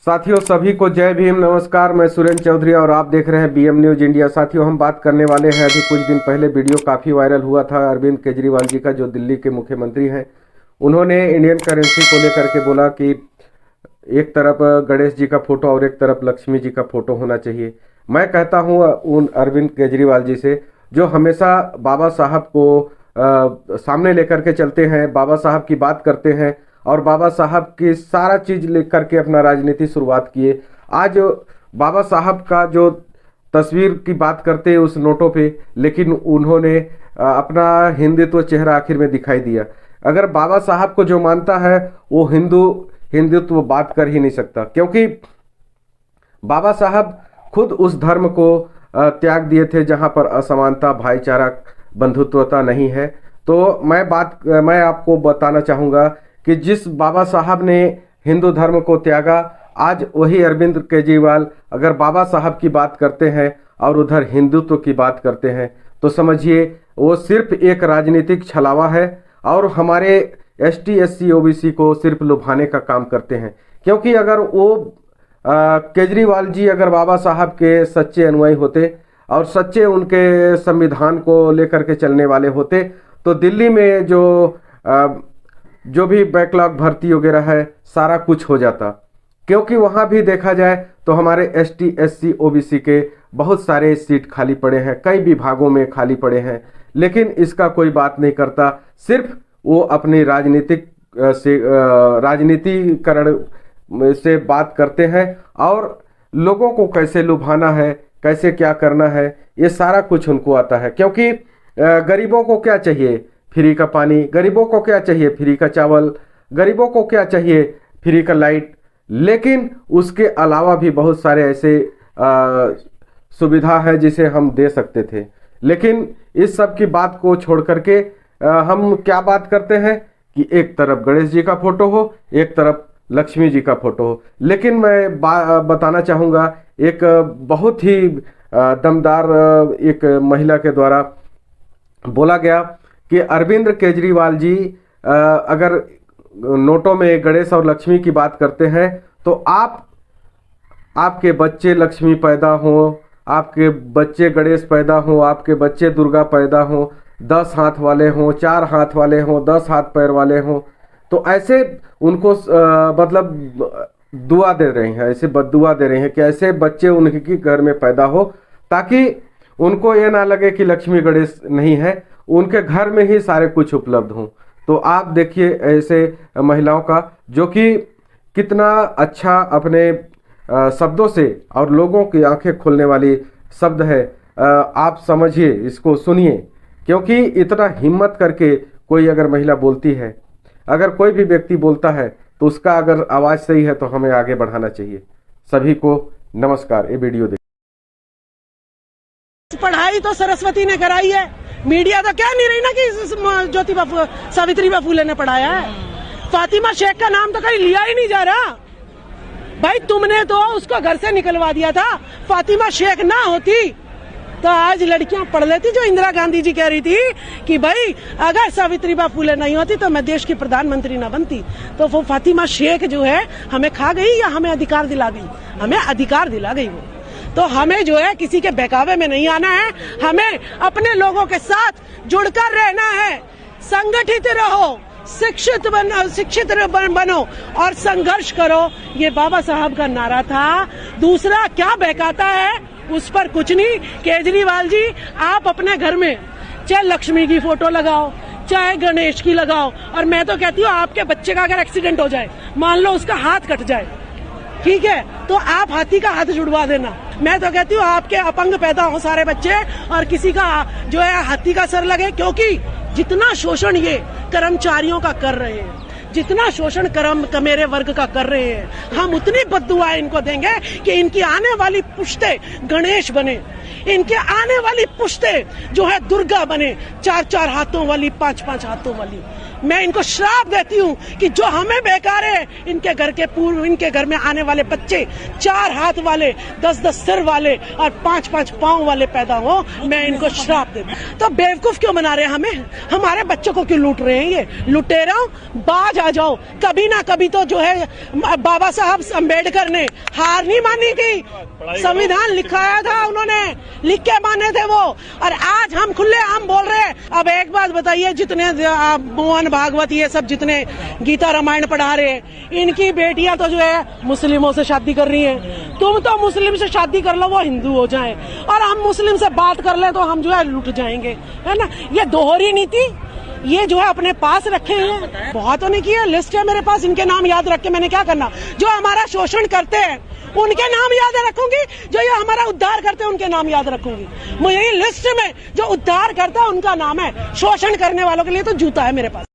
साथियों सभी को जय भीम, नमस्कार। मैं सुरेंद्र चौधरी और आप देख रहे हैं बीएम न्यूज इंडिया। साथियों हम बात करने वाले हैं, अभी कुछ दिन पहले वीडियो काफ़ी वायरल हुआ था अरविंद केजरीवाल जी का, जो दिल्ली के मुख्यमंत्री हैं। उन्होंने इंडियन करेंसी को लेकर के बोला कि एक तरफ गणेश जी का फोटो और एक तरफ लक्ष्मी जी का फोटो होना चाहिए। मैं कहता हूं उन अरविंद केजरीवाल जी से, जो हमेशा बाबा साहब को सामने लेकर के चलते हैं, बाबा साहब की बात करते हैं और बाबा साहब की सारा चीज लेकर के अपना राजनीति शुरुआत किए। आज बाबा साहब का जो तस्वीर की बात करते हैं उस नोटों पे, लेकिन उन्होंने अपना हिंदुत्व चेहरा आखिर में दिखाई दिया। अगर बाबा साहब को जो मानता है वो हिंदुत्व बात कर ही नहीं सकता, क्योंकि बाबा साहब खुद उस धर्म को त्याग दिए थे जहां पर असमानता, भाईचारा, बंधुत्वता नहीं है। तो मैं आपको बताना चाहूँगा कि जिस बाबा साहब ने हिंदू धर्म को त्यागा, आज वही अरविंद केजरीवाल अगर बाबा साहब की बात करते हैं और उधर हिंदुत्व की बात करते हैं, तो समझिए वो सिर्फ एक राजनीतिक छलावा है और हमारे एसटी, एससी, ओबीसी को सिर्फ लुभाने का काम करते हैं। क्योंकि अगर वो केजरीवाल जी अगर बाबा साहब के सच्चे अनुयायी होते और सच्चे उनके संविधान को लेकर के चलने वाले होते, तो दिल्ली में जो भी बैकलॉग भर्ती वगैरह है सारा कुछ हो जाता। क्योंकि वहाँ भी देखा जाए तो हमारे एसटी, एससी, ओबीसी के बहुत सारे सीट खाली पड़े हैं, कई विभागों में खाली पड़े हैं, लेकिन इसका कोई बात नहीं करता। सिर्फ वो अपनी राजनीतिकरण से बात करते हैं और लोगों को कैसे लुभाना है, कैसे क्या करना है, ये सारा कुछ उनको आता है। क्योंकि गरीबों को क्या चाहिए? फ्री का पानी। गरीबों को क्या चाहिए? फ्री का चावल। गरीबों को क्या चाहिए? फ्री का लाइट। लेकिन उसके अलावा भी बहुत सारे ऐसे सुविधा है जिसे हम दे सकते थे, लेकिन इस सब की बात को छोड़ करके हम क्या बात करते हैं कि एक तरफ गणेश जी का फोटो हो, एक तरफ लक्ष्मी जी का फोटो हो। लेकिन मैं बताना चाहूँगा, एक बहुत ही दमदार एक महिला के द्वारा बोला गया कि अरविंद केजरीवाल जी अगर नोटों में गणेश और लक्ष्मी की बात करते हैं तो आपके बच्चे लक्ष्मी पैदा हों, आपके बच्चे गणेश पैदा हों, आपके बच्चे दुर्गा पैदा हों, 10 हाथ वाले हों, 4 हाथ वाले हों, 10 हाथ पैर वाले हों, तो ऐसे उनको मतलब दुआ दे रहे हैं, ऐसे बद्दुआ दे रहे हैं कि ऐसे बच्चे उनके घर में पैदा हो, ताकि उनको ये ना लगे कि लक्ष्मी गणेश नहीं है, उनके घर में ही सारे कुछ उपलब्ध हों। तो आप देखिए ऐसे महिलाओं का, जो कि कितना अच्छा अपने शब्दों से और लोगों की आंखें खोलने वाली शब्द है। आप समझिए, इसको सुनिए, क्योंकि इतना हिम्मत करके कोई अगर महिला बोलती है, अगर कोई भी व्यक्ति बोलता है, तो उसका अगर आवाज़ सही है तो हमें आगे बढ़ाना चाहिए। सभी को नमस्कार। ये वीडियो देखिए। पढ़ाई तो सरस्वती ने कराई है, मीडिया तो क्या नहीं रही ना कि ज्योतिबा सावित्रीबाई फूले ने पढ़ाया है। फातिमा शेख का नाम तो कहीं लिया ही नहीं जा रहा। भाई तुमने तो उसको घर से निकलवा दिया था। फातिमा शेख ना होती तो आज लड़कियां पढ़ लेती, जो इंदिरा गांधी जी कह रही थी कि भाई अगर सावित्रीबाई फूले नहीं होती तो मैं देश की प्रधानमंत्री ना बनती। तो वो फातिमा शेख जो है हमें खा गई या हमें अधिकार दिला गई? हमें अधिकार दिला गई वो। तो हमें जो है किसी के बहकावे में नहीं आना है, हमें अपने लोगों के साथ जुड़कर रहना है। संगठित रहो, शिक्षित बनो और संघर्ष करो, ये बाबा साहब का नारा था। दूसरा क्या बहकाता है उस पर कुछ नहीं। केजरीवाल जी, आप अपने घर में चाहे लक्ष्मी की फोटो लगाओ, चाहे गणेश की लगाओ, और मैं तो कहती हूँ आपके बच्चे का अगर एक्सीडेंट हो जाए, मान लो उसका हाथ कट जाए, ठीक है, तो आप हाथी का हाथ जुड़वा देना। मैं तो कहती हूँ आपके अपंग पैदा हो सारे बच्चे और किसी का जो है हाथी का सर लगे, क्योंकि जितना शोषण ये कर्मचारियों का कर रहे हैं, जितना शोषण मेरे वर्ग का कर रहे हैं, हम उतनी बद्दुआएं इनको देंगे कि इनकी आने वाली पुश्ते गणेश बने, इनके आने वाली पुश्ते जो है दुर्गा बने, 4-4 हाथों वाली, 5-5 हाथों वाली। मैं इनको श्राप देती हूँ कि जो हमें बेकार है, इनके घर के पूर्व, इनके घर में आने वाले बच्चे 4 हाथ वाले, 10-10 सिर वाले और 5-5 पांव वाले पैदा हो, मैं इनको श्राप देती हूँ। तो बेवकूफ क्यों बना रहे हैं हमें? हमारे बच्चों को क्यों लूट रहे हैं ये लुटेरों? बाज आ जाओ, कभी ना कभी तो जो है बाबा साहब अम्बेडकर ने हार नहीं मानी थी, संविधान लिखाया था उन्होंने, लिख के माने थे वो, और आज हम खुले आम बोल रहे हैं। अब एक बात बताइए, जितने मोहन भागवत ये सब जितने गीता रामायण पढ़ा रहे हैं, इनकी बेटियां तो जो है मुस्लिमों से शादी कर रही हैं। तुम तो मुस्लिम से शादी कर लो, वो हिंदू हो जाए, और हम मुस्लिम से बात कर ले तो हम जो है लुट जाएंगे, है ना? ये दोहरी नीति ये जो है अपने पास रखे हैं। बहुतों ने किया, लिस्ट है मेरे पास, इनके नाम याद रख के मैंने क्या करना? जो हमारा शोषण करते हैं उनके नाम याद रखूंगी, जो ये हमारा उद्धार करते हैं उनके नाम याद रखूंगी। मुझे लिस्ट में जो उद्धार करता है उनका नाम है, शोषण करने वालों के लिए तो जूता है मेरे पास।